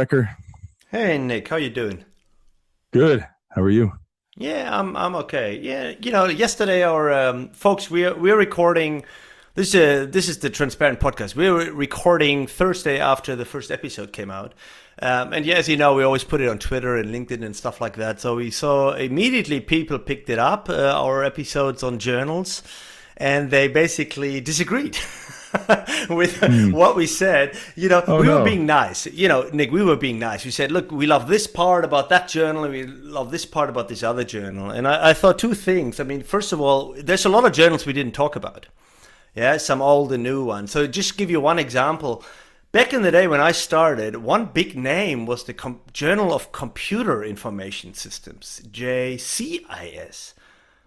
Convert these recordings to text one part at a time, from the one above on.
Recker. Hey Nick, how you doing? Good. How are you? Yeah, I'm okay. Yeah, yesterday our folks we're recording this is the Transparent Podcast. We're recording Thursday after the first episode came out. And yeah, as you know, we always put it on Twitter and LinkedIn and stuff like that. So we saw immediately people picked it up, our episodes on journals, and they basically disagreed with Hmm. what we said. Oh We were no. being nice. Nick, we were being nice. We said, look, we love this part about that journal and we love this part about this other journal. And I thought two things. I mean, first of all, there's a lot of journals we didn't talk about. Yeah, some old and new ones. So just give you one example. Back in the day when I started, one big name was the Journal of Computer Information Systems, JCIS.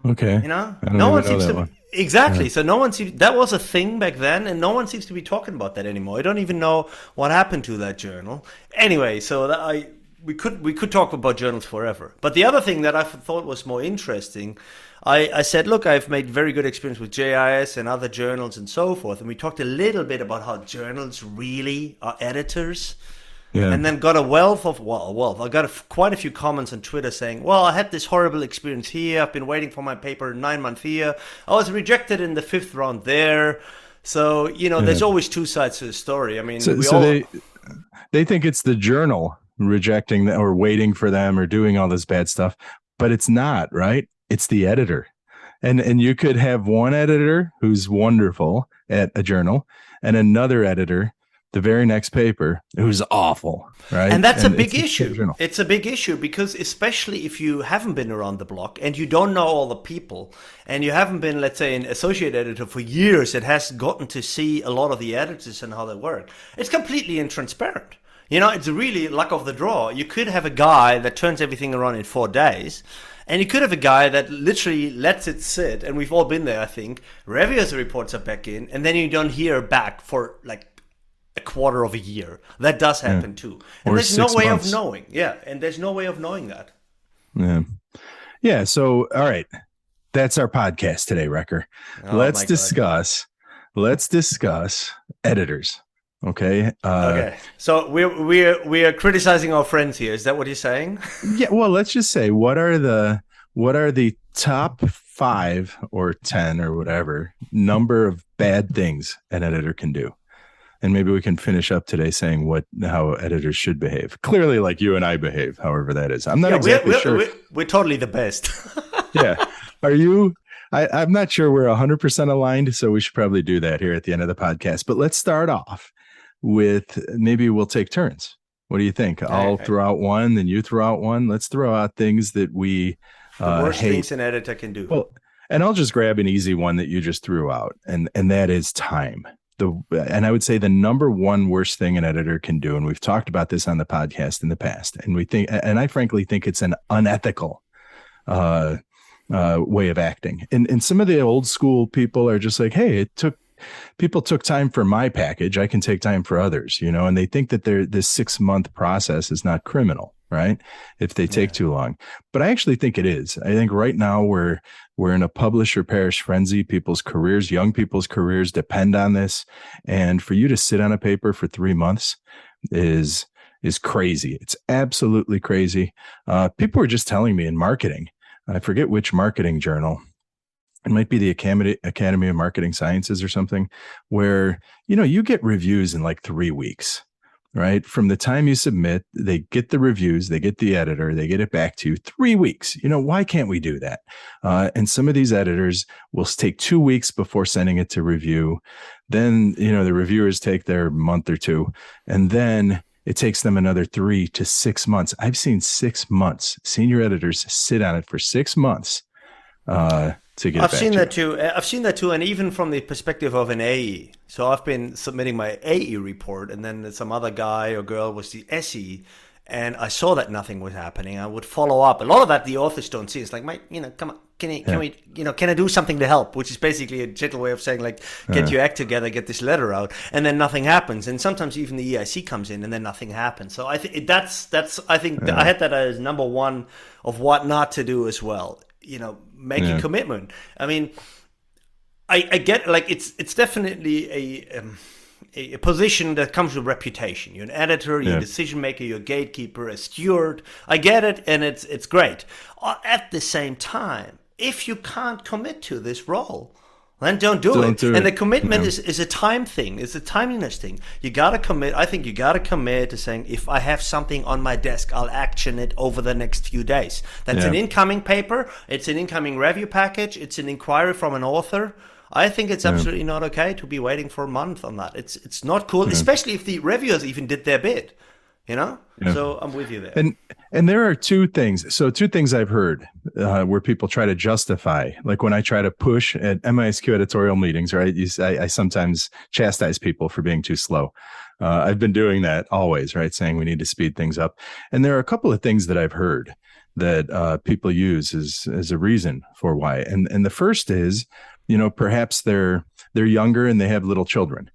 Okay. I don't No even one know seems that to one. Yeah. exactly. So no one seems that was a thing back then, and no one seems to be talking about that anymore. I don't even know what happened to that journal. Anyway, so that I we could talk about journals forever. But the other thing that I thought was more interesting, I said, look, I've made very good experience with JIS and other journals and so forth, and we talked a little bit about how journals really are editors. Yeah. And then got a wealth of I got quite a few comments on Twitter saying, "Well, I had this horrible experience here. I've been waiting for my paper 9 months here. I was rejected in the fifth round there." So Yeah. there's always two sides to the story. I mean, So we so all they think it's the journal rejecting them or waiting for them or doing all this bad stuff, but it's not, right? It's the editor. And you could have one editor who's wonderful at a journal and another editor the very next paper who's awful, right? And that's a And big it's the same issue. journal. It's a big issue because, especially if you haven't been around the block and you don't know all the people and you haven't been, let's say, an associate editor for years that has gotten to see a lot of the editors and how they work, it's completely intransparent. It's really luck of the draw. You could have a guy that turns everything around in 4 days, and you could have a guy that literally lets it sit, and we've all been there, I think. Reviews reports are back in, and then you don't hear back for like a quarter of a year. That does Yeah. happen too. And Or there's no six way of months. knowing. Yeah, and there's no way of knowing that. Yeah. Yeah. So, all right. That's our podcast today, Wrecker. Oh Let's my God. discuss, let's discuss editors. Okay. Okay. So we're criticizing our friends here. Is that what you're saying? Yeah, well, let's just say what are the top 5 or 10 or whatever number of bad things an editor can do. And maybe we can finish up today saying how editors should behave. Clearly, like you and I behave, however that is. I'm not Yeah, we're exactly we're sure. we're, we're totally the best. Yeah. Are you? I'm not sure we're 100% aligned, so we should probably do that here at the end of the podcast. But let's start off with maybe we'll take turns. What do you think? I'll Okay. throw out one, then you throw out one. Let's throw out things that we The worst hate. things an editor can do. Well, and I'll just grab an easy one that you just threw out, and that is time. And I would say the number one worst thing an editor can do, and we've talked about this on the podcast in the past, and I frankly think it's an unethical uh, way of acting. And some of the old school people are just like, hey, people took time for my package. I can take time for others, and they think that this 6 month process is not criminal, right? If they take Yeah. too long. But I actually think it is. I think right now we're in a publish or perish frenzy. People's careers, young people's careers depend on this. And for you to sit on a paper for 3 months is crazy. It's absolutely crazy. People were just telling me in marketing, I forget which marketing journal. It might be the Academy of Marketing Sciences or something, where you get reviews in like 3 weeks, right? From the time you submit, they get the reviews, they get the editor, they get it back to you 3 weeks. Why can't we do that? And some of these editors will take 2 weeks before sending it to review. Then the reviewers take their month or two, and then it takes them another 3 to 6 months. I've seen 6 months. Senior editors sit on it for 6 months to get it I've back seen to that you. too. I've seen that too, and even from the perspective of an AE. So I've been submitting my AE report, and then some other guy or girl was the SE, and I saw that nothing was happening. I would follow up. A lot of that the authors don't see. It's like, mate, come on, can Yeah. we, can I do something to help? Which is basically a gentle way of saying, like, get your act together, get this letter out, and then nothing happens. And sometimes even the EIC comes in, and then nothing happens. So I think that's I think I had that as number one of what not to do as well. Make a Yeah. commitment. I mean, I get, like, it's definitely a position that comes with reputation. You're an editor, you're a decision maker, you're a gatekeeper, a steward. I get it, and it's great. At the same time, if you can't commit to this role, then don't do it. And the commitment is a time thing. It's a timeliness thing. You got to commit. I think you got to commit to saying, if I have something on my desk, I'll action it over the next few days. That's an incoming paper. It's an incoming review package. It's an inquiry from an author. I think it's absolutely not okay to be waiting for a month on that. It's not cool, especially if the reviewers even did their bit. So I'm with you there. And there are two things. So two things I've heard where people try to justify, like when I try to push at MISQ editorial meetings, right? I sometimes chastise people for being too slow. I've been doing that always, right? Saying we need to speed things up. And there are a couple of things that I've heard that people use as a reason for why. And the first is, perhaps they're younger and they have little children.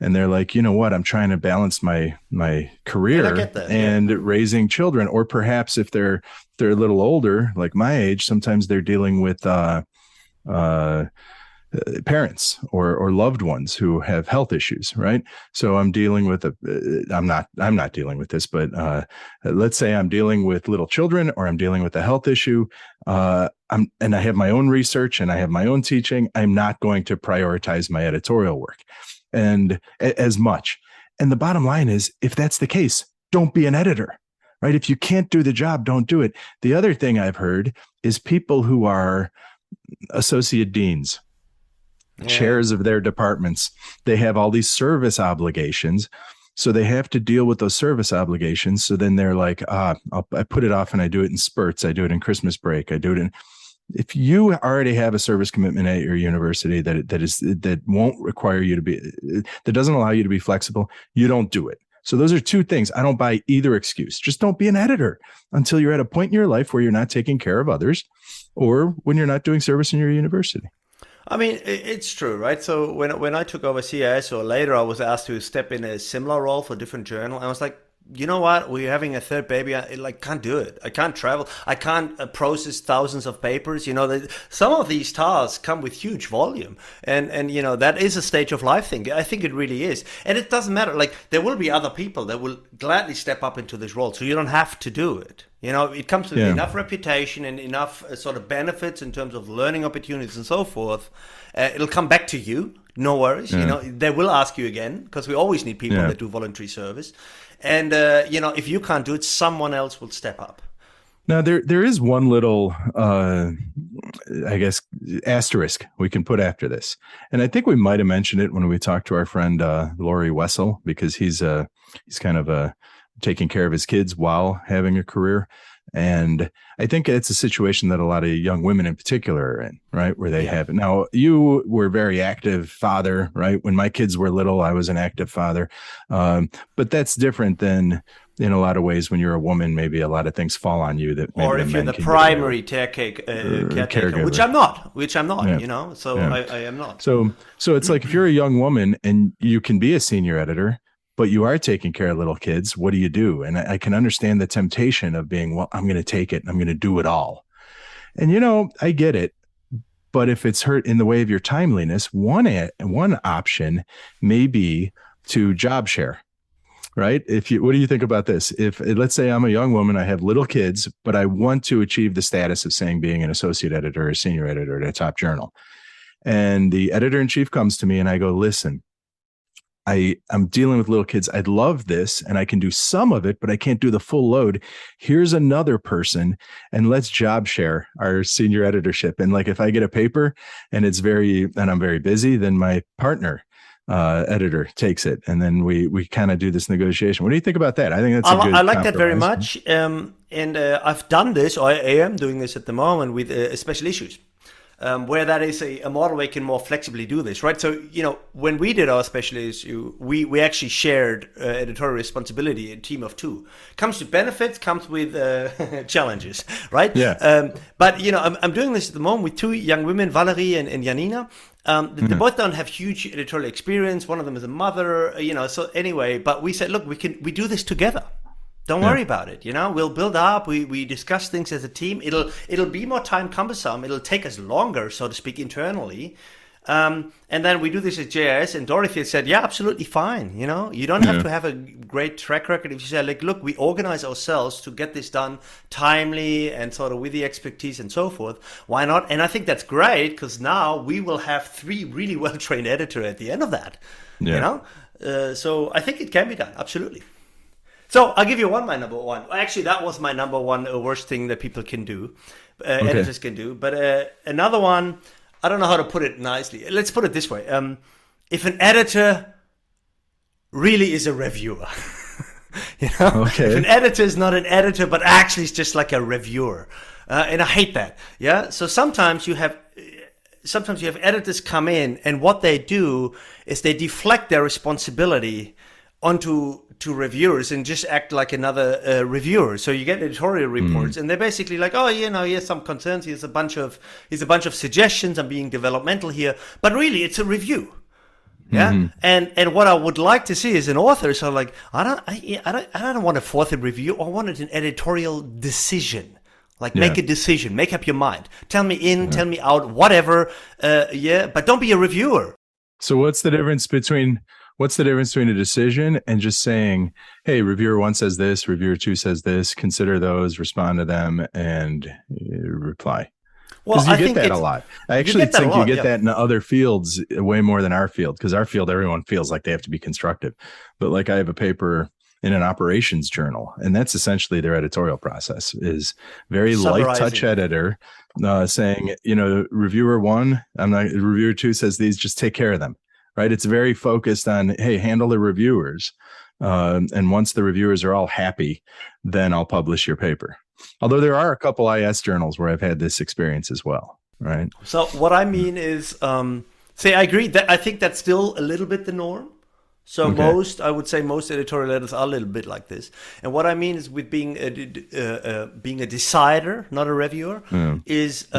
And they're like, you know what, I'm trying to balance my career and raising children. Or perhaps if they're a little older, like my age, sometimes they're dealing with parents or loved ones who have health issues, right? So I'm dealing with I'm not dealing with this, but let's say I'm dealing with little children, or I'm dealing with a health issue. And I have my own research and I have my own teaching. I'm not going to prioritize my editorial work and as much. And the bottom line is, if that's the case, don't be an editor, right? If you can't do the job, don't do it. The other thing I've heard is people who are associate deans, chairs of their departments, they have all these service obligations. So they have to deal with those service obligations. So then they're like, I put it off and I do it in spurts. I do it in Christmas break. I do it in. If you already have a service commitment at your university that won't require you to be, that doesn't allow you to be flexible, you don't do it. So those are two things. I don't buy either excuse. Just don't be an editor until you're at a point in your life where you're not taking care of others, or when you're not doing service in your university. I mean, it's true, right? So when I took over CIS, or later I was asked to step in a similar role for a different journal, I was like, you know what? We're having a third baby. I can't do it. I can't travel. I can't process thousands of papers. Some of these tasks come with huge volume, and that is a stage of life thing. I think it really is, and it doesn't matter. Like, there will be other people that will gladly step up into this role, so you don't have to do it. It comes with enough reputation and enough sort of benefits in terms of learning opportunities and so forth. It'll come back to you. No worries. They will ask you again, because we always need people that do voluntary service. And, if you can't do it, someone else will step up. Now, there is one little, I guess, asterisk we can put after this. And I think we might have mentioned it when we talked to our friend Laurie Wessel, because he's kind of taking care of his kids while having a career. And I think it's a situation that a lot of young women in particular are in, right? Where they have it. Now, you were a very active father, right? When my kids were little, I was an active father. But that's different than, in a lot of ways, when you're a woman, maybe a lot of things fall on you that maybe or if you're the primary caretaker, which I'm not, so I am not. So it's like, if you're a young woman and you can be a senior editor, but you are taking care of little kids, what do you do? And I can understand the temptation of being, well, I'm going to take it and I'm going to do it all. And, I get it. But if it's hurt in the way of your timeliness, one option may be to job share, right? What do you think about this? If, let's say I'm a young woman, I have little kids, but I want to achieve the status of saying being an associate editor or senior editor at a top journal. And the editor-in-chief comes to me and I go, listen, I'm dealing with little kids. I'd love this and I can do some of it, but I can't do the full load. Here's another person, and let's job share our senior editorship. And like, if I get a paper and I'm very busy, then my partner editor takes it. And then we kind of do this negotiation. What do you think about that? I think that's a good I like that very much. And I've done this, or I am doing this at the moment with special issues. Where that is a model where you can more flexibly do this, right? So, when we did our special issue, we actually shared editorial responsibility, a team of two. Comes with benefits, comes with challenges, right? Yeah. But, I'm doing this at the moment with two young women, Valerie and Janina. They both don't have huge editorial experience. One of them is a mother, so anyway, but we said, look, we do this together. Don't worry about it. We'll build up. We discuss things as a team. It'll be more time cumbersome. It'll take us longer, so to speak, internally. And then we do this at JIS, and Dorothy said, yeah, absolutely fine. You know, you don't have to have a great track record. If you say, like, look, we organize ourselves to get this done timely and sort of with the expertise and so forth, why not? And I think that's great, because now we will have 3 really well-trained editors at the end of that, you know? So I think it can be done, absolutely. So I'll give you my number one. Actually, that was my number one worst thing that people can do, editors can do. But another one, I don't know how to put it nicely. Let's put it this way. If an editor really is a reviewer, you know? If an editor is not an editor, but actually is just like a reviewer. And I hate that. Yeah. So sometimes you have editors come in, and what they do is they deflect their responsibility onto reviewers and just act like another reviewer. So you get editorial reports, and they're basically like, oh, you know, here's some concerns, here's a bunch of suggestions, I'm being developmental here, but really it's a review. Yeah, and what I would like to see is an author. So like, I don't want a fourth review. I wanted an editorial decision. Like, make a decision, make up your mind. Tell me in, tell me out, whatever. But don't be a reviewer. So what's the difference between a decision and just saying, hey, reviewer 1 says this, reviewer 2 says this, consider those, respond to them, and reply? Well, you get that a lot. I actually think you get that in other fields way more than our field, because our field, everyone feels like they have to be constructive. But like, I have a paper in an operations journal, and that's essentially their editorial process, is very light touch editor saying, you know, reviewer 1, reviewer 2 says these, just take care of them. Right. It's very focused on, hey, handle the reviewers. And once the reviewers are all happy, then I'll publish your paper. Although there are a couple IS journals where I've had this experience as well. Right. So what I mean is, I agree that I think that's still a little bit the norm. So I would say most editorial editors are a little bit like this. And what I mean is, with being a decider, not a reviewer, is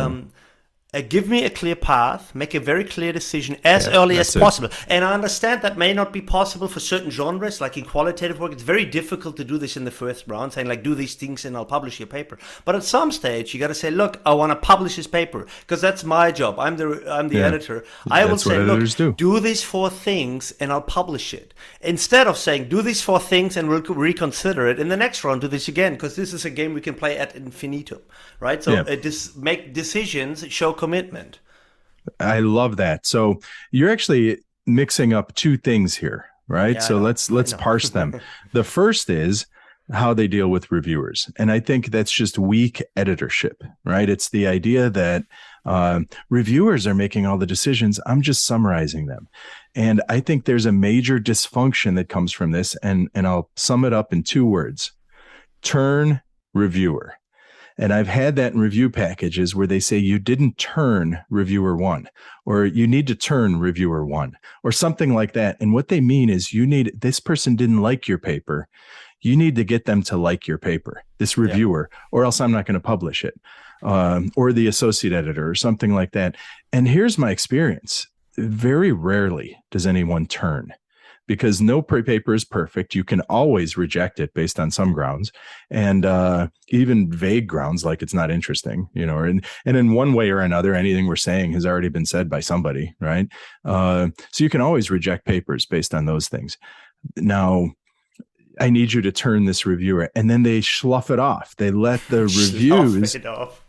give me a clear path, make a very clear decision as early as possible. And I understand that may not be possible for certain genres, like in qualitative work. It's very difficult to do this in the first round, saying like, do these things and I'll publish your paper. But at some stage, you got to say, look, I want to publish this paper, because that's my job. I'm the editor. I will say, look, do these 4 things and I'll publish it. Instead of saying, do these 4 things and we'll reconsider it in the next round, do this again, because this is a game we can play ad infinitum, right? So make decisions, show commitment. I love that. So you're actually mixing up 2 things here, right? So let's parse them. The first is how they deal with reviewers. And I think that's just weak editorship, right? It's the idea that reviewers are making all the decisions. I'm just summarizing them. And I think there's a major dysfunction that comes from this. And I'll sum it up in 2 words: turn reviewer. And I've had that in review packages where they say, you didn't turn reviewer 1, or you need to turn reviewer 1, or something like that. And what they mean is, this person didn't like your paper. You need to get them to like your paper, this reviewer, or else I'm not going to publish it, or the associate editor or something like that. And here's my experience. Very rarely does anyone turn, because no paper is perfect. You can always reject it based on some grounds, and even vague grounds, like it's not interesting, you know, and in one way or another, anything we're saying has already been said by somebody, right? So you can always reject papers based on those things. Now, I need you to turn this reviewer, and then they slough it off. They let the reviews,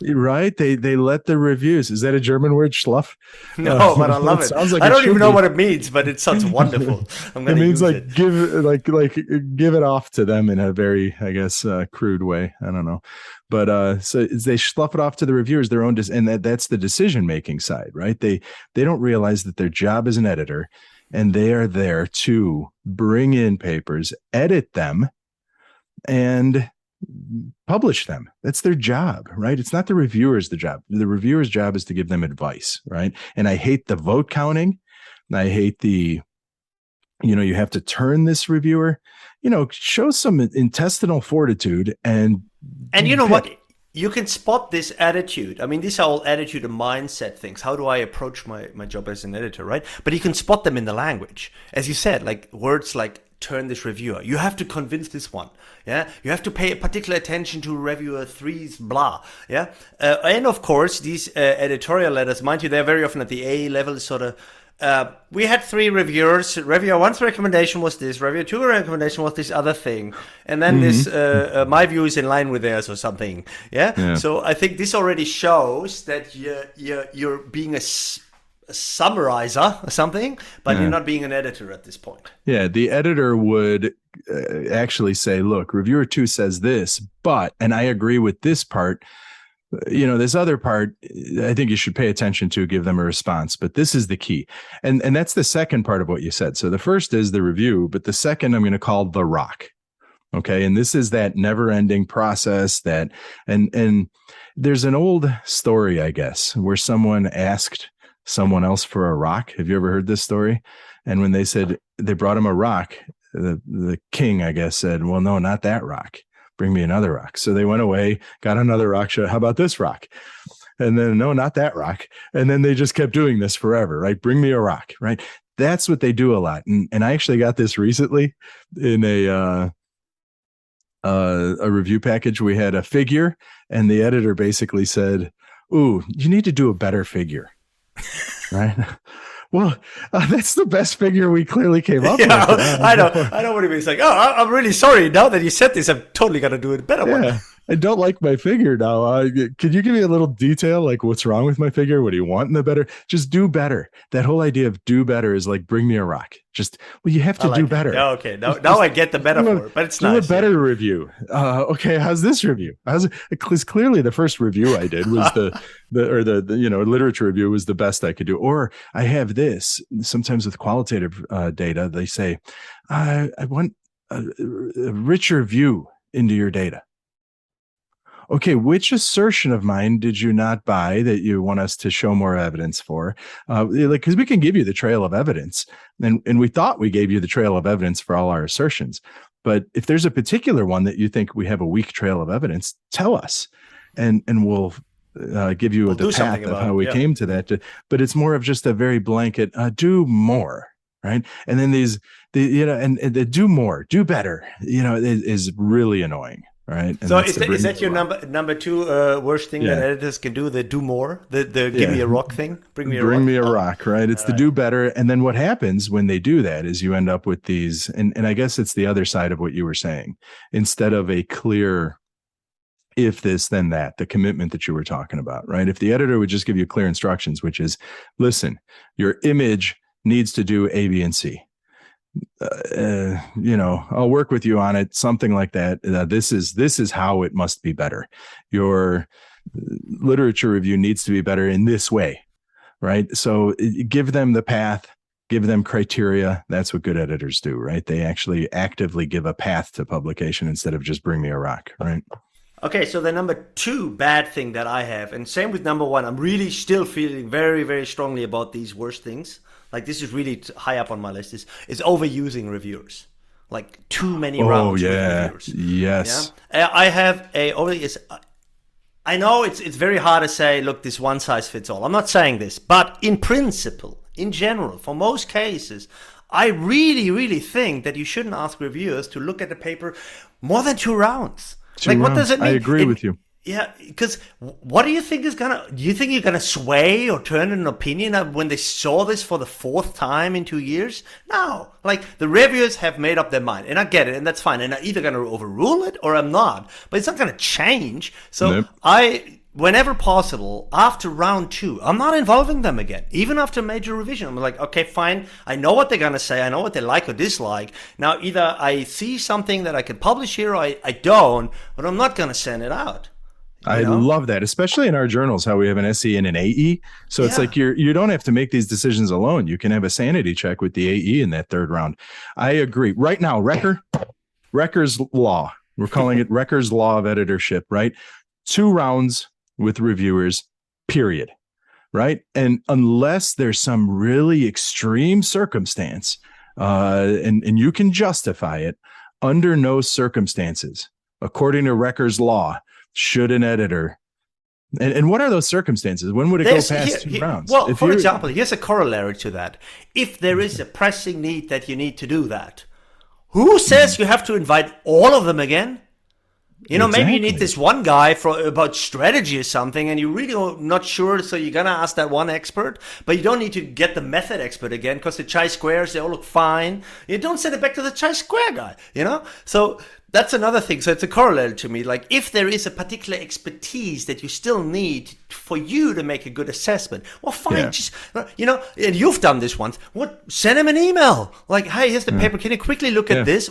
right? They let the reviews. Is that a German word, schluff? No, but I love it. Sounds like I don't even know what it means, but it sounds wonderful. I'm going to use it. Give it off to them in a very, I guess, crude way. I don't know, but so they slough it off to the reviewers, their own, and that's the decision making side, right? They don't realize that their job as an editor, and they are there to bring in papers, edit them, and publish them. That's their job, right? It's not the reviewer's job. The reviewer's job is to give them advice, right? And I hate the vote counting. I hate the, you have to turn this reviewer, show some intestinal fortitude and you know what? You can spot this attitude. I mean, these are all attitude and mindset things. How do I approach my job as an editor, right? But you can spot them in the language. As you said, like words like turn this reviewer. You have to convince this one. Yeah, you have to pay particular attention to reviewer three's blah. Yeah, and of course these editorial letters, mind you, they're very often at the A level, sort of. We had 3 reviewers. Reviewer 1's recommendation was this. Reviewer 2's recommendation was this other thing, and then this my view is in line with theirs or something. Yeah. So I think this already shows that you're being a summarizer or something, but you're not being an editor at this point. Yeah, the editor would actually say, look, reviewer 2 says this, but, and I agree with this part, this other part, I think you should pay attention to, give them a response, but this is the key. And that's the second part of what you said. So the first is the review, but the second I'm going to call the rock. Okay. And this is that never ending process and there's an old story, I guess, where someone asked someone else for a rock. Have you ever heard this story? And when they said they brought him a rock, the king, I guess, said, well, no, not that rock. Bring me another rock. So they went away, got another rock. How about this rock? And then, no, not that rock. And then they just kept doing this forever, right? Bring me a rock, right? That's what they do a lot. And I actually got this recently in a review package. We had a figure and the editor basically said, ooh, you need to do a better figure. Right. Well, that's the best figure we clearly came up with. I know what he means. Like, I'm really sorry. Now that you said this, I'm totally going to do it better one. I don't like my figure now. Could you give me a little detail? Like, what's wrong with my figure? What do you want in the better? Just do better. That whole idea of do better is like, bring me a rock. You have to do better. Yeah, okay. Now I get the metaphor, but it's nice. Do a better review. Okay. How's this review? Because clearly the first review I did was the literature review was the best I could do. Or I have this sometimes with qualitative data. They say, I want a richer view into your data. Okay, which assertion of mine did you not buy that you want us to show more evidence for? Because we can give you the trail of evidence, and we thought we gave you the trail of evidence for all our assertions. But if there's a particular one that you think we have a weak trail of evidence, tell us, and we'll give you the path of how we came to that. But it's more of just a very blanket, do more, right? And then the do more, do better, is really annoying. Right. And so is that your number 2 worst thing that editors can do? The do more, the give me a rock thing, bring me a rock. Right. It's the do better. And then what happens when they do that is you end up with these, and I guess it's the other side of what you were saying, instead of a clear, if this, then that, the commitment that you were talking about, right? If the editor would just give you clear instructions, which is, listen, your image needs to do A, B, and C. I'll work with you on it, something like that. This is how it must be better. Your literature review needs to be better in this way, right? So give them the path, give them criteria. That's what good editors do, right? They actually actively give a path to publication instead of just bring me a rock, right? Okay, so the number 2 bad thing that I have, and same with number 1, I'm really still feeling very, very strongly about these worst things. Like, this is really high up on my list, is overusing reviewers. Like, too many rounds with reviewers. Yes. Yeah? I have I know it's very hard to say, look, this one size fits all. I'm not saying this, but in principle, in general, for most cases, I really, really think that you shouldn't ask reviewers to look at the paper more than 2 rounds. What does it mean? I agree with you. Yeah, because what do you think do you think you're gonna sway or turn an opinion when they saw this for the 4th time in 2 years? No, the reviewers have made up their mind, and I get it, and that's fine. And I'm either gonna overrule it or I'm not, but it's not gonna change. So nope. Whenever possible, after round 2, I'm not involving them again, even after major revision. I'm like, okay, fine. I know what they're going to say. I know what they like or dislike. Now, either I see something that I can publish here or I don't, but I'm not going to send it out. I love that, especially in our journals, how we have an SE and an AE. So it's like you don't have to make these decisions alone. You can have a sanity check with the AE in that 3rd round. I agree. Right now, Recker's Law. We're calling it Recker's Law of Editorship, right? 2 rounds with reviewers, period. Right. And unless there's some really extreme circumstance, and you can justify it, under no circumstances, according to Recker's Law, should an editor. And what are those circumstances? When would it go past 2 rounds? Well, for example, here's a corollary to that. If there is a pressing need that you need to do that, Who says you have to invite all of them again? You know, maybe you need this one guy about strategy or something, and you're really not sure, so you're going to ask that one expert, but you don't need to get the method expert again, because the chi-squares, they all look fine. You don't send it back to the chi-square guy, you know? So that's another thing. So it's a corollary to me. Like, if there is a particular expertise that you still need for you to make a good assessment, well, fine, just, you know, and you've done this once. Send him an email. Like, hey, here's the paper. Can you quickly look at this?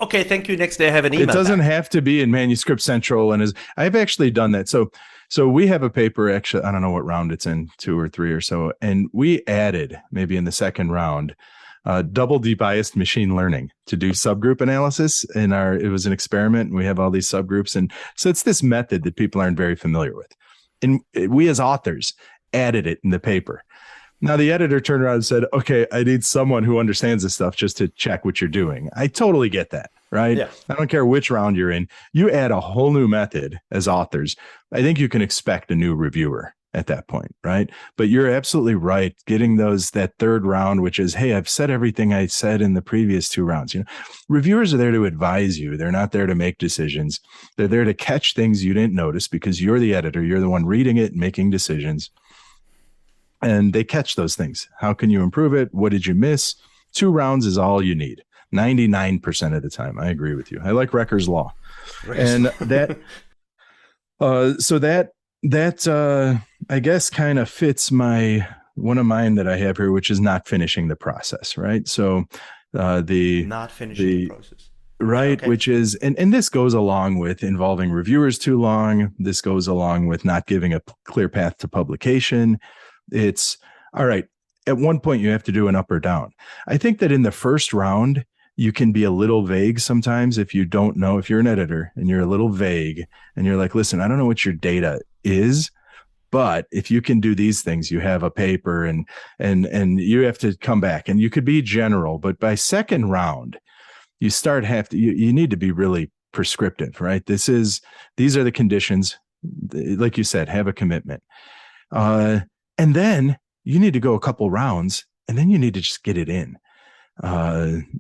Okay, thank you. Next day, I have an email. It doesn't have to be in Manuscript Central, and I've actually done that. So we have a paper. Actually, I don't know what round it's in, 2 or 3 or so, and we added maybe in the second round double debiased machine learning to do subgroup analysis. It was an experiment, and we have all these subgroups, and so it's this method that people aren't very familiar with, and we as authors added it in the paper. Now, the editor turned around and said, okay, I need someone who understands this stuff just to check what you're doing. I totally get that, right? Yeah. I don't care which round you're in. You add a whole new method as authors. I think you can expect a new reviewer at that point, right? But you're absolutely right. Getting that third round, which is, hey, I've said everything I said in the previous 2 rounds. You know, reviewers are there to advise you. They're not there to make decisions. They're there to catch things you didn't notice because you're the editor. You're the one reading it and making decisions. And they catch those things. How can you improve it? What did you miss? 2 rounds is all you need. 99% of the time. I agree with you. I like Recker's Law. And that, so that I guess kind of fits one of mine that I have here, which is not finishing the process, right? So not finishing the process. Right. Okay. Which is, and this goes along with involving reviewers too long. This goes along with not giving a clear path to publication. It's all right. At one point you have to do an up or down. I think that in the first round, you can be a little vague sometimes if you don't know, if you're an editor and you're a little vague and you're like, listen, I don't know what your data is, but if you can do these things, you have a paper and you have to come back, and you could be general, but by second round, you need to be really prescriptive, right? These are the conditions, like you said, have a commitment. And then you need to go a couple rounds, and then you need to just get it in.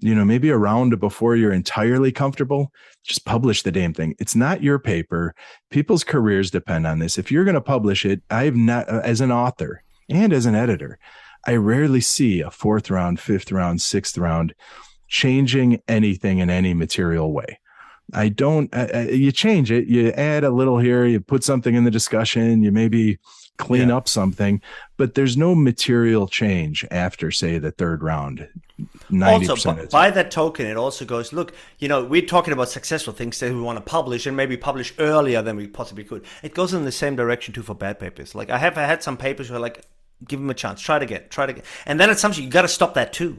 Maybe a round before you're entirely comfortable, just publish the damn thing. It's not your paper. People's careers depend on this. If you're going to publish it, I've not, as an author and as an editor, I rarely see a 4th round, 5th round, 6th round changing anything in any material way. I don't, you change it, you add a little here, you put something in the discussion, you maybe clean up something, but there's no material change after, say, the 3rd round. 90% also, by that token, it also goes, look, we're talking about successful things that we want to publish and maybe publish earlier than we possibly could. It goes in the same direction too for bad papers. Like I had some papers where like, give them a chance, try it again. And then at some point, you got to stop that too.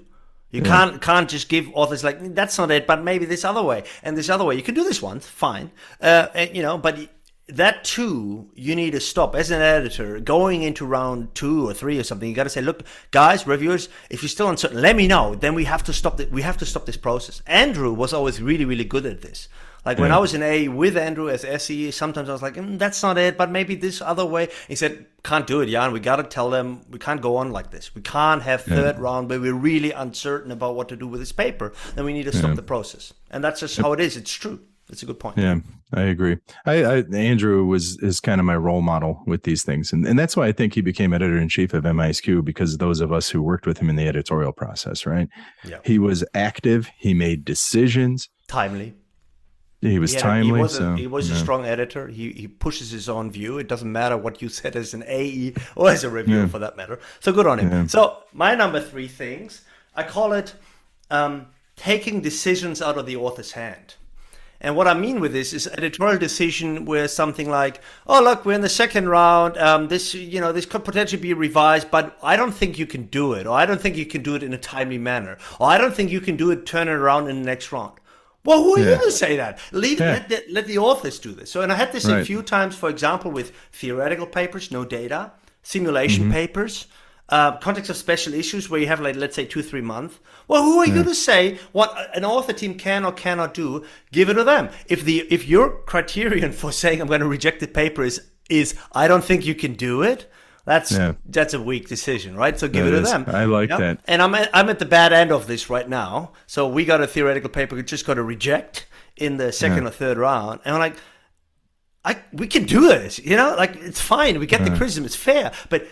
You can't just give authors like, that's not it, but maybe this other way and this other way. You can do this once, fine. But that too, you need to stop as an editor going into round 2 or 3 or something. You got to say, look, guys, reviewers, if you're still uncertain, let me know. Then we have to stop this process. Andrew was always really, really good at this. Like when I was in AE with Andrew as SE, sometimes I was like, that's not it, but maybe this other way. He said, can't do it, Jan. We got to tell them we can't go on like this. We can't have 3rd round where we're really uncertain about what to do with this paper. Then we need to stop the process. And that's just how it is. It's true. It's a good point. Yeah, I agree. Andrew is kind of my role model with these things. And that's why I think he became editor-in-chief of MISQ, because those of us who worked with him in the editorial process, right? Yeah. He was active. He made decisions. Timely. He was timely. He was a strong editor. He pushes his own view. It doesn't matter what you said as an AE or as a reviewer for that matter. So good on him. Yeah. So my number 3 things, I call it taking decisions out of the author's hand. And what I mean with this is editorial decision where something like, oh, look, we're in the 2nd round. This could potentially be revised, but I don't think you can do it. Or I don't think you can do it in a timely manner. Or I don't think you can do it, turn it around in the next round. Well, who are you to say that? Let the authors do this. So, and I had this a few times, for example, with theoretical papers, no data, simulation papers, context of special issues where you have, like, let's say 2-3 months. Well, who are you to say what an author team can or cannot do? Give it to them. If your criterion for saying I'm going to reject the paper is I don't think you can do it, That's a weak decision, right? So give it to them. I like that. And I'm at the bad end of this right now. So we got a theoretical paper we just got to reject in the second or third round, and I'm like, we can do this, like it's fine. We get the criticism, it's fair, but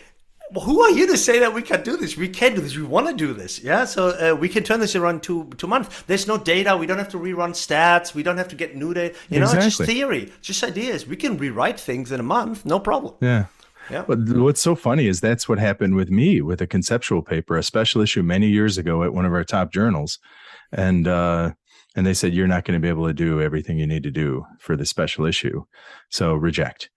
who are you to say that we can't do this? We can do this. We want to do this. Yeah. So we can turn this around 2 months. There's no data. We don't have to rerun stats. We don't have to get new data. It's just theory, just ideas. We can rewrite things in a month. No problem. Yeah. Yeah. But what's so funny is that's what happened with me with a conceptual paper, a special issue many years ago at one of our top journals. And they said, you're not going to be able to do everything you need to do for the special issue. So reject.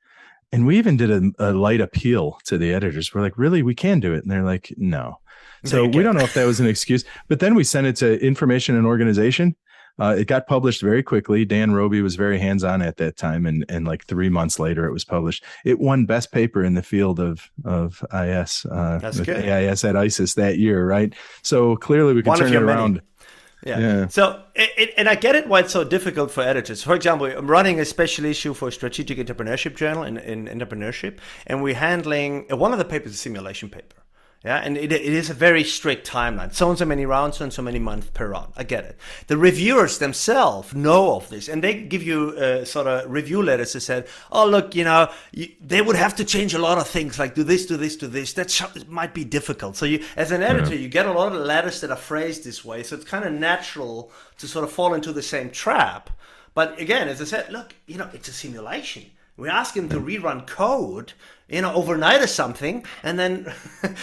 And we even did a light appeal to the editors. We're like, really, we can do it? And they're like, no. So we don't know if that was an excuse. But then we sent it to Information and Organization. It got published very quickly. Dan Roby was very hands-on at that time. And like 3 months later, it was published. It won best paper in the field of IS. That's good. AIS at ISIS that year, right? So clearly we can turn it around. Yeah. So, and I get it why it's so difficult for editors. For example, I'm running a special issue for Strategic Entrepreneurship Journal in entrepreneurship, and we're handling one of the papers, a simulation paper. Yeah, and it is a very strict timeline. So and so many rounds, so and so many months per round. I get it. The reviewers themselves know of this, and they give you sort of review letters that said, "Oh, look, they would have to change a lot of things, like do this, do this, do this. That might be difficult." So you, as an editor, you get a lot of letters that are phrased this way. So it's kind of natural to sort of fall into the same trap. But again, as I said, look, it's a simulation. We ask them to rerun code, overnight or something, and then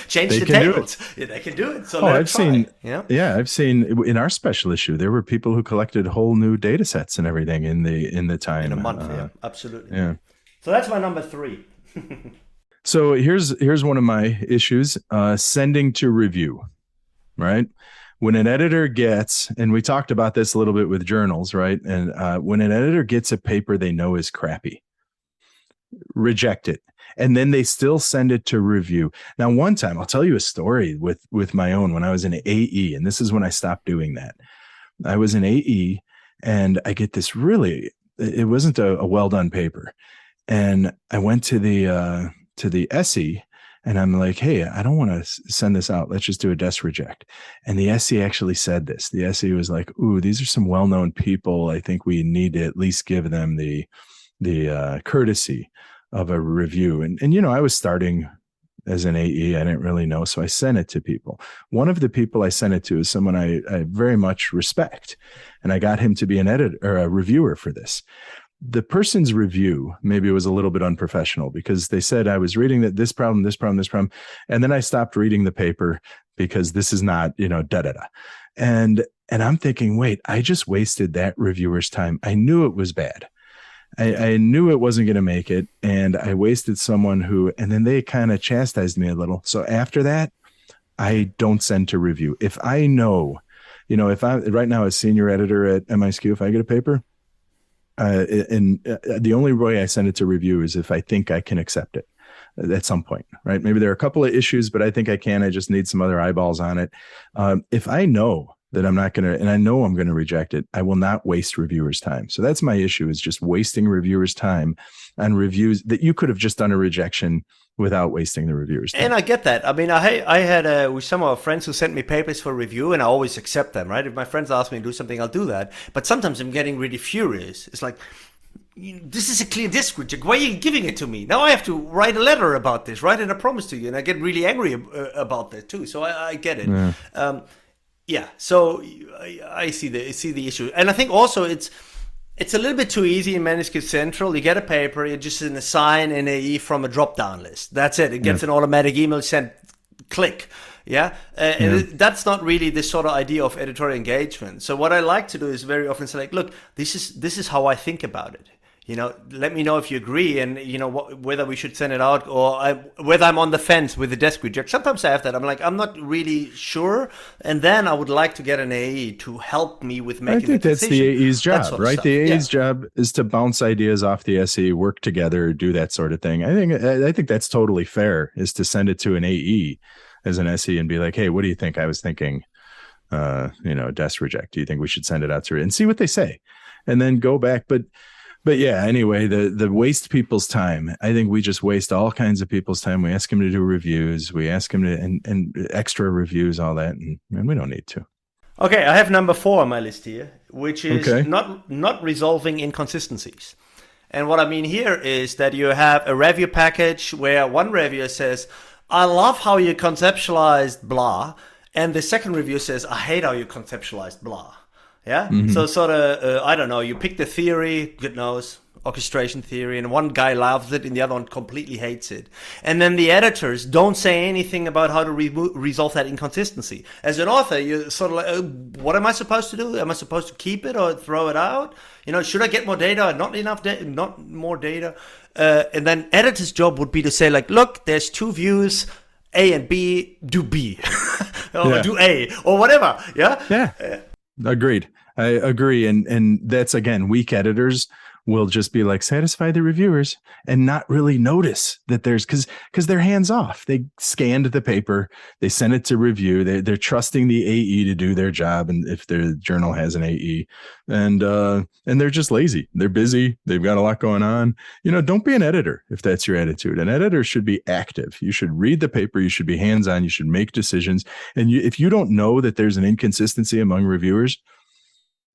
change the tables. Yeah, they can do it. So I've seen in our special issue, there were people who collected whole new data sets and everything in the time. In a month, absolutely. Yeah. So that's my number 3. So here's one of my issues, sending to review, right? When an editor gets, and we talked about this a little bit with journals, right? And when an editor gets a paper they know is crappy, reject it. And then they still send it to review. Now, one time, I'll tell you a story with my own when I was in AE, and this is when I stopped doing that. I was in AE, and I get this it wasn't a well-done paper. And I went to the SE, and I'm like, hey, I don't want to send this out. Let's just do a desk reject. And the SE actually said this. The SE was like, ooh, these are some well-known people. I think we need to at least give them the courtesy of a review. And I was starting as an AE. I didn't really know. So I sent it to people. One of the people I sent it to is someone I very much respect. And I got him to be an editor or a reviewer for this. The person's review maybe was a little bit unprofessional because they said I was reading that this problem. And then I stopped reading the paper because this is not, da-da-da. And I'm thinking, wait, I just wasted that reviewer's time. I knew it was bad. I knew it wasn't going to make it, and I wasted someone and then they kind of chastised me a little. So after that, I don't send to review. If I know, if I'm right now a senior editor at MISQ, if I get a paper, the only way I send it to review is if I think I can accept it at some point, right? Maybe there are a couple of issues, but I think I can. I just need some other eyeballs on it. If I know that I'm not going to, and I know I'm going to reject it, I will not waste reviewers' time. So that's my issue, is just wasting reviewers' time on reviews that you could have just done a rejection without wasting the reviewers' time. And I get that. I mean, I had with some of our friends who sent me papers for review, and I always accept them, right? If my friends ask me to do something, I'll do that. But sometimes I'm getting really furious. It's like, this is a clear disk reject. Why are you giving it to me? Now I have to write a letter about this, write in a promise to you. And I get really angry about that too. So I get it. Yeah. So I see the issue, and I think also it's a little bit too easy in Manuscript Central. You get a paper, you just assign an AE from a drop-down list. That's it. It gets an automatic email sent. Click. And that's not really the sort of idea of editorial engagement. So what I like to do is very often say, like, look, this is how I think about it. Let me know if you agree, and whether we should send it out, or whether I'm on the fence with the desk reject. Sometimes I have that. I'm like, I'm not really sure, and then I would like to get an AE to help me with making. I think that's the AE's job, right? The AE's job is to bounce ideas off the SE, work together, do that sort of thing. I think that's totally fair. Is to send it to an AE as an SE and be like, hey, what do you think? I was thinking, desk reject. Do you think we should send it out to it and see what they say, and then go back, but. But yeah, anyway, the waste people's time. I think we just waste all kinds of people's time. We ask them to do reviews, we ask them to and extra reviews, all that, and we don't need to. Okay, I have number 4 on my list here, which is Okay. not resolving inconsistencies. And what I mean here is that you have a review package where one reviewer says, "I love how you conceptualized blah," and the second reviewer says, "I hate how you conceptualized blah." Yeah. So sort of, I don't know. You pick the theory, good knows, orchestration theory, and one guy loves it, and the other one completely hates it. And then the editors don't say anything about how to resolve that inconsistency. As an author, you're sort of like, what am I supposed to do? Am I supposed to keep it or throw it out? You know, should I get more data? Not enough data? Not more data? And then editor's job would be to say, like, look, there's 2 views. A and B, do B or do A or whatever. Yeah. Yeah. Agreed. I agree. And that's, again, weak editors will just be like, satisfy the reviewers, and not really notice that there's because they're hands off. They scanned the paper, they sent it to review. They're trusting the AE to do their job, and if their journal has an AE, and they're just lazy. They're busy. They've got a lot going on. You know, don't be an editor if that's your attitude. An editor should be active. You should read the paper. You should be hands on. You should make decisions. And if you don't know that there's an inconsistency among reviewers,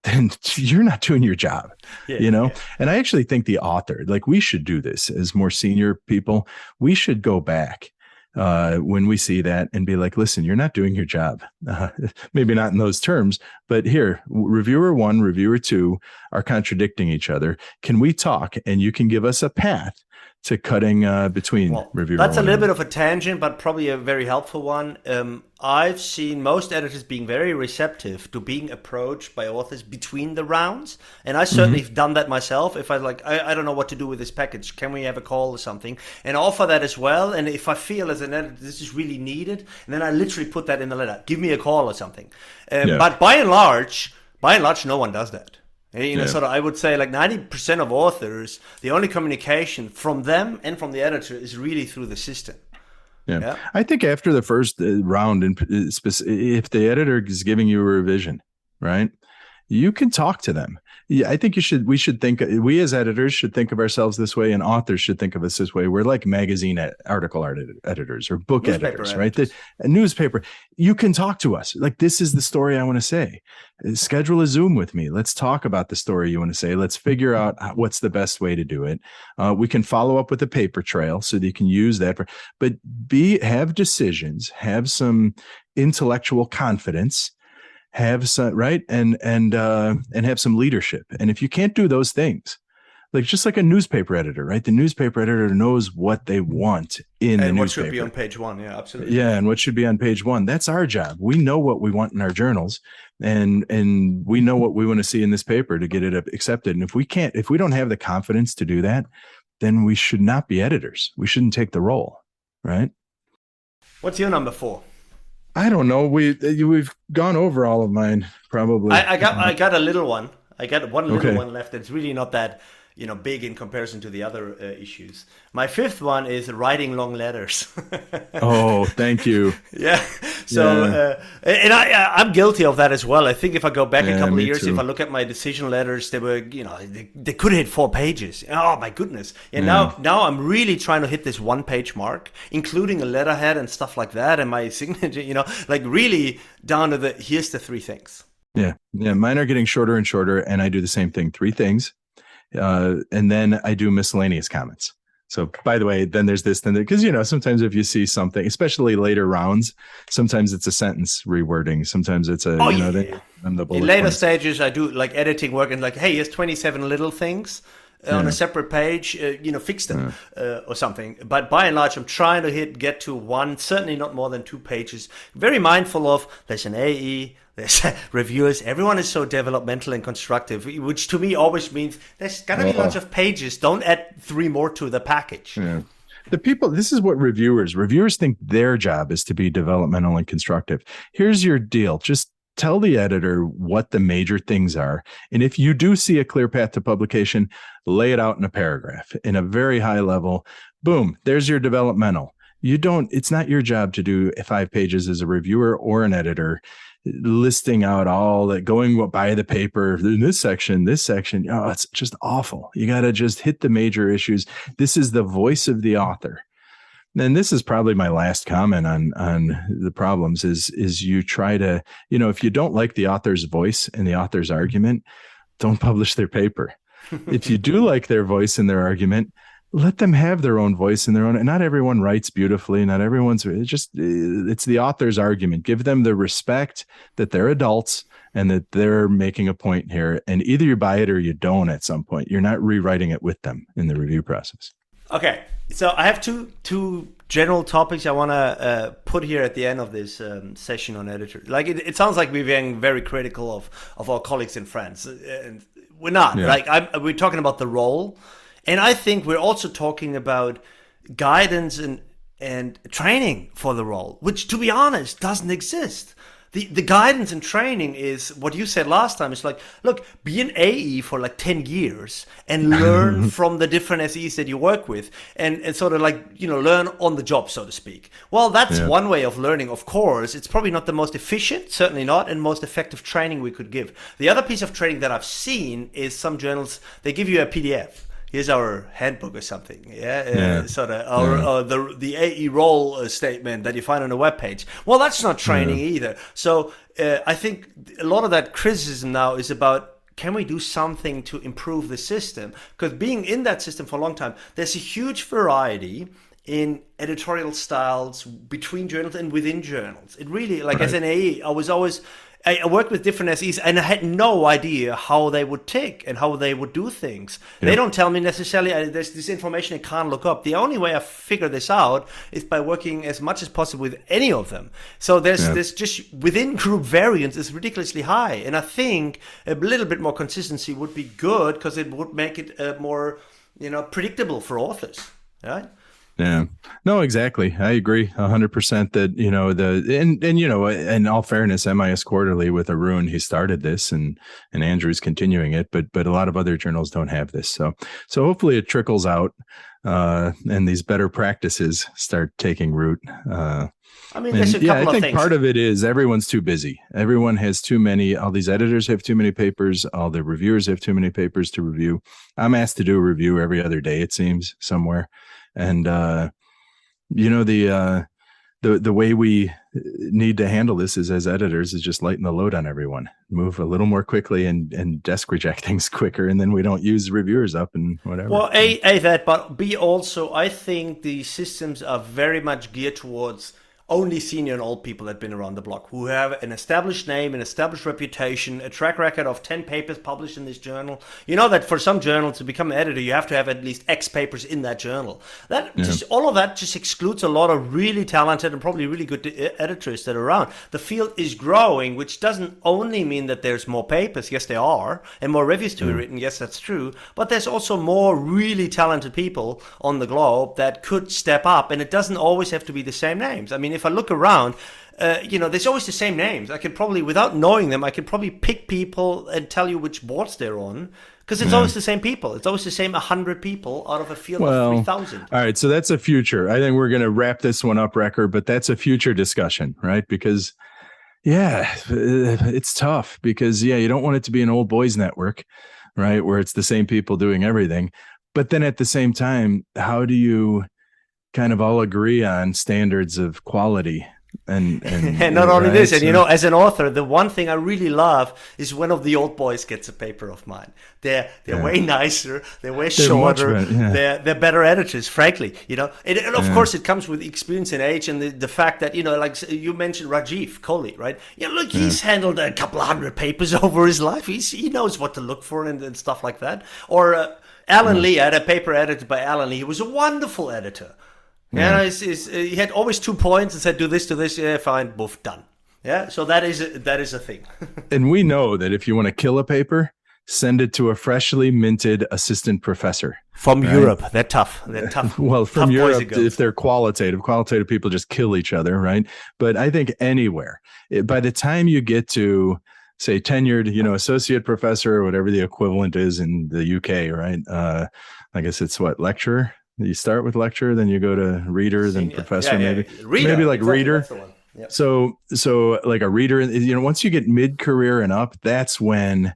then you're not doing your job, you know? Yeah. And I actually think the author, like, we should do this as more senior people. We should go back when we see that and be like, listen, you're not doing your job. Maybe not in those terms, but here, reviewer 1, reviewer 2 are contradicting each other. Can we talk, and you can give us a path to cutting between reviewer? That's a little bit of a tangent, but probably a very helpful one. I've seen most editors being very receptive to being approached by authors between the rounds, and I certainly have done that myself. If I I don't know what to do with this package, can we have a call or something, and offer that as well. And if I feel as an editor this is really needed, and then I literally put that in the letter, give me a call or something. But by and large, no one does that. You know, sort of, I would say like 90% of authors, the only communication from them and from the editor is really through the system. Yeah. I think after the first round, if the editor is giving you a revision, right, you can talk to them. Yeah, I think we as editors should think of ourselves this way, and authors should think of us this way. We're like magazine article editors or book editors, right? A newspaper. You can talk to us. Like, this is the story I want to say. Schedule a Zoom with me. Let's talk about the story you want to say. Let's figure out what's the best way to do it. We can follow up with a paper trail so that you can use that. But have decisions, have some intellectual confidence, have some right, and have some leadership. And if you can't do those things, like, just like a newspaper editor, right? The newspaper editor knows what they want in the newspaper. And what should be on page 1. Yeah, absolutely. Yeah, and what should be on page 1. That's our job. We know what we want in our journals, and we know what we want to see in this paper to get it accepted. And if we don't have the confidence to do that, then we should not be editors. We shouldn't take the role, right? What's your number 4? I don't know. We've gone over all of mine, probably. I got a little one. I got one little one left. It's really not that big in comparison to the other issues. My 5th one is writing long letters. Oh, thank you. Yeah. So, and I'm guilty of that as well. I think if I go back a couple of years, if I look at my decision letters, they were, they could hit 4 pages. Oh my goodness. And now I'm really trying to hit this 1-page mark, including a letterhead and stuff like that, and my signature, like really down to here's the 3 things. Yeah. Mine are getting shorter and shorter, and I do the same thing. 3 things. And then I do miscellaneous comments. So, by the way, then there's this, then because sometimes if you see something, especially later rounds, sometimes it's a sentence rewording, sometimes it's the bullet in later points. Stages, I do like editing work and like, hey, here's 27 little things on a separate page, fix them or something. But by and large, I'm trying to get to 1, certainly not more than 2 pages. Very mindful of there's an AE. There's reviewers. Everyone is so developmental and constructive, which to me always means there's got to be lots of pages. Don't add 3 more to the package. Yeah. This is what reviewers think their job is to be developmental and constructive. Here's your deal. Just tell the editor what the major things are. And if you do see a clear path to publication, lay it out in a paragraph in a very high level. Boom, there's your developmental. You don't, it's not your job to do 5 pages as a reviewer or an editor listing out all that, going by the paper in this section. Oh, it's just awful. You got to just hit the major issues. This is the voice of the author. And this is probably my last comment on the problems is you try to, if you don't like the author's voice and the author's argument, don't publish their paper. If you do like their voice and their argument, let them have their own voice and their own. And not everyone writes beautifully. Not everyone's it's the author's argument. Give them the respect that they're adults and that they're making a point here. And either you buy it or you don't at some point. You're not rewriting it with them in the review process. Okay, so I have two general topics I want to put here at the end of this session on editor. Like it sounds like we're being very critical of our colleagues and friends, and we're not. Yeah. Like we're talking about the role, and I think we're also talking about guidance and training for the role, which, to be honest, doesn't exist. The guidance and training is what you said last time. It's like, look, be an AE for like 10 years and learn from the different SEs that you work with and sort of like, learn on the job, so to speak. Well, that's one way of learning, of course. It's probably not the most efficient, certainly not, and most effective training we could give. The other piece of training that I've seen is some journals, they give you a PDF. Here's our handbook or something, sort of, the AE role statement that you find on a web page. Well, that's not training either. So I think a lot of that criticism now is about, can we do something to improve the system? Because being in that system for a long time, there's a huge variety in editorial styles between journals and within journals. It really, like as an AE, I worked with different SEs and I had no idea how they would tick and how they would do things. They don't tell me necessarily, there's this information I can't look up. The only way I figure this out is by working as much as possible with any of them. So there's just within group variance is ridiculously high. And I think a little bit more consistency would be good because it would make it more, predictable for authors, right? Yeah, no, exactly. I agree 100% that, in all fairness, MIS Quarterly with Arun, he started this and Andrew's continuing it, but a lot of other journals don't have this. So hopefully it trickles out and these better practices start taking root. There's a couple of things. I think part of it is everyone's too busy. Everyone has too many. All these editors have too many papers. All the reviewers have too many papers to review. I'm asked to do a review every other day, it seems, somewhere. And, the way we need to handle this is as editors is just lighten the load on everyone, move a little more quickly and desk reject things quicker. And then we don't use reviewers up and whatever. Well, A, that, but B also, I think the systems are very much geared towards only senior and old people that have been around the block, who have an established name, an established reputation, a track record of 10 papers published in this journal. You know that for some journals to become an editor, you have to have at least X papers in that journal. Just all of that just excludes a lot of really talented and probably really good editors that are around. The field is growing, which doesn't only mean that there's more papers. Yes, there are, and more reviews to be written. Yes, that's true. But there's also more really talented people on the globe that could step up, and it doesn't always have to be the same names. I mean, if I look around, there's always the same names. I can probably, without knowing them, I can probably pick people and tell you which boards they're on because it's always the same people. It's always the same 100 people out of a field of 3,000. All right, so that's a future. I think we're going to wrap this one up, Recker, but that's a future discussion, right? Because, it's tough because, you don't want it to be an old boys network, right, where it's the same people doing everything. But then at the same time, how do you kind of all agree on standards of quality and not only this, and as an author, the one thing I really love is one of the old boys gets a paper of mine. They're way nicer, they're way shorter, they're better editors, frankly. And of course it comes with experience and age and the fact that like you mentioned Rajiv Kohli, right? He's handled a couple of 100 papers over his life. He knows what to look for and stuff like that. Or Alan Lee, I had a paper edited by Alan Lee. He was a wonderful editor. He had always 2 points and said, do this, fine, boof, done. Yeah, so that is a thing. And we know that if you want to kill a paper, send it to a freshly minted assistant professor. From Europe. They're tough. Well, from Europe, if they're qualitative people just kill each other, right? But I think anywhere, by the time you get to, say, tenured, associate professor or whatever the equivalent is in the UK, right? I guess it's lecturer. You start with lecturer, then you go to reader, then Senior. professor, maybe Reader, maybe like exactly, reader. that's the one. Yep. So like a reader, once you get mid-career and up, that's when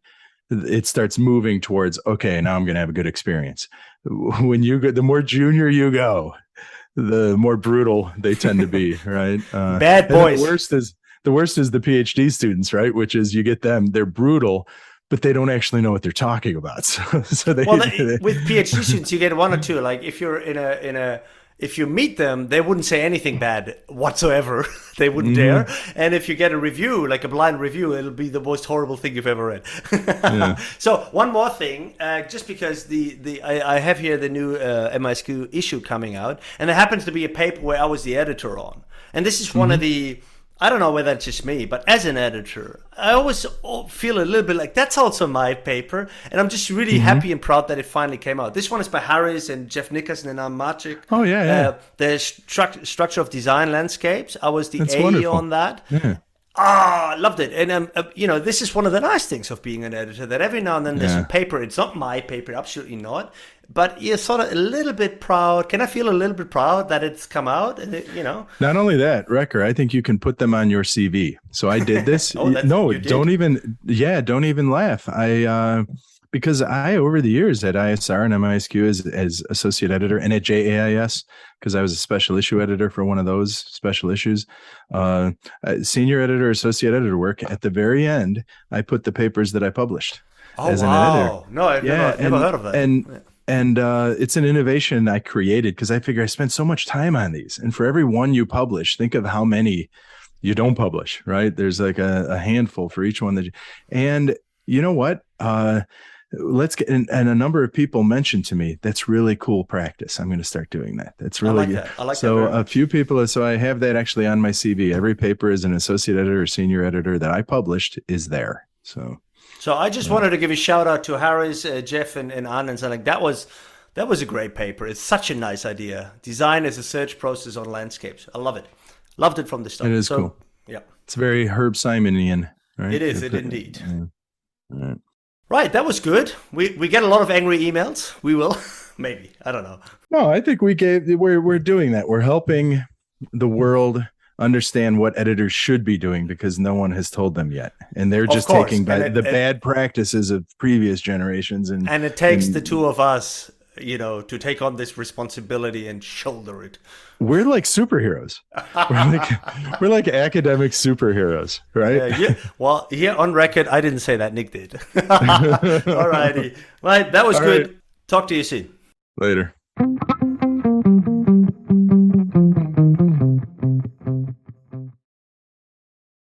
it starts moving towards, okay, now I'm going to have a good experience. When you go, the more junior you go, the more brutal they tend to be, right? Bad boys. The worst is the PhD students, right? Which is you get them, they're brutal, but they don't actually know what they're talking about. So they, with PhD students, you get one or two. Like if you're if you meet them, they wouldn't say anything bad whatsoever. They wouldn't dare. And if you get a review, like a blind review, it'll be the most horrible thing you've ever read. Yeah. So one more thing, just because I have here the new MISQ issue coming out, and there happens to be a paper where I was the editor on. And this is one of the, I don't know whether it's just me, but as an editor, I always feel a little bit like that's also my paper. And I'm just really happy and proud that it finally came out. This one is by Harris and Jeff Nickerson and Ann Marchik. Oh, yeah. The structure of design landscapes. I was the A wonderful. on that. Yeah. I loved it. And, this is one of the nice things of being an editor, that every now and then there's a paper. It's not my paper, absolutely not. But you're sort of a little bit proud. Can I feel a little bit proud that it's come out? And Not only that, Recker, I think you can put them on your CV. So I did this. Don't even laugh. Because I, over the years at ISR and MISQ as associate editor, and at JAIS, because I was a special issue editor for one of those special issues, senior editor, associate editor work, at the very end, I put the papers that I published as an editor. No, I've never heard of that. And it's an innovation I created because I figure I spent so much time on these. And for every one you publish, think of how many you don't publish, right? There's like a handful for each one and you know what? Let's get, and a number of people mentioned to me, that's really cool practice. I'm going to start doing that. That's really good. I like so that. A few people, so I have that actually on my CV. Every paper as an associate editor or senior editor that I published is there. So I just wanted to give a shout out to Harris, Jeff, and Ann, and like that was a great paper. It's such a nice idea. Design as a search process on landscapes. I love it. Loved it from the start. It is cool. Yeah, it's very Herb Simonian. Right? It is. It indeed. Yeah. Right, that was good. We get a lot of angry emails. We will, maybe. I don't know. No, I think we're doing that. We're helping the world understand what editors should be doing because no one has told them yet, and they're just taking the bad practices of previous generations. And it takes the two of us, to take on this responsibility and shoulder it. We're like superheroes. We're like academic superheroes, right? Yeah. Well, here on record, I didn't say that. Nick did. All righty. Right. That was good. Right. Talk to you soon. Later.